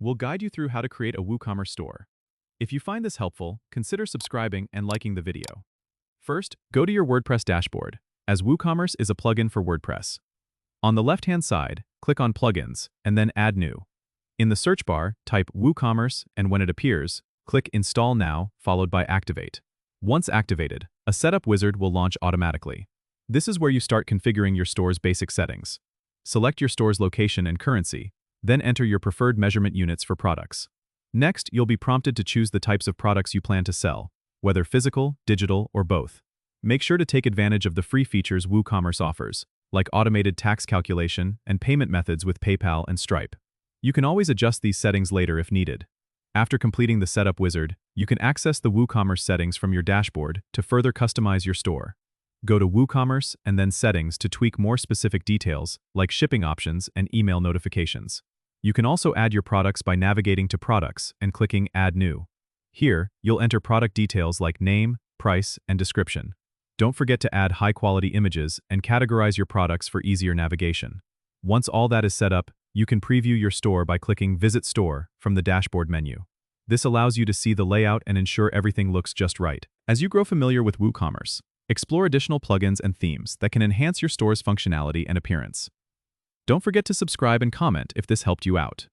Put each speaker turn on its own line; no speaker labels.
we'll guide you through how to create a WooCommerce store. If you find this helpful, consider subscribing and liking the video. First, go to your WordPress dashboard, as WooCommerce is a plugin for WordPress. On the left-hand side, click on Plugins, and then Add New. In the search bar, type WooCommerce, and when it appears, click Install Now, followed by Activate. Once activated, a setup wizard will launch automatically. This is where you start configuring your store's basic settings. Select your store's location and currency, then enter your preferred measurement units for products. Next, you'll be prompted to choose the types of products you plan to sell, whether physical, digital, or both. Make sure to take advantage of the free features WooCommerce offers, like automated tax calculation and payment methods with PayPal and Stripe. You can always adjust these settings later if needed. After completing the setup wizard, you can access the WooCommerce settings from your dashboard to further customize your store. Go to WooCommerce and then Settings to tweak more specific details like shipping options and email notifications. You can also add your products by navigating to Products and clicking Add New. Here, you'll enter product details like name, price, and description. Don't forget to add high-quality images and categorize your products for easier navigation. Once all that is set up, you can preview your store by clicking Visit Store from the dashboard menu. This allows you to see the layout and ensure everything looks just right. As you grow familiar with WooCommerce, explore additional plugins and themes that can enhance your store's functionality and appearance. Don't forget to subscribe and comment if this helped you out.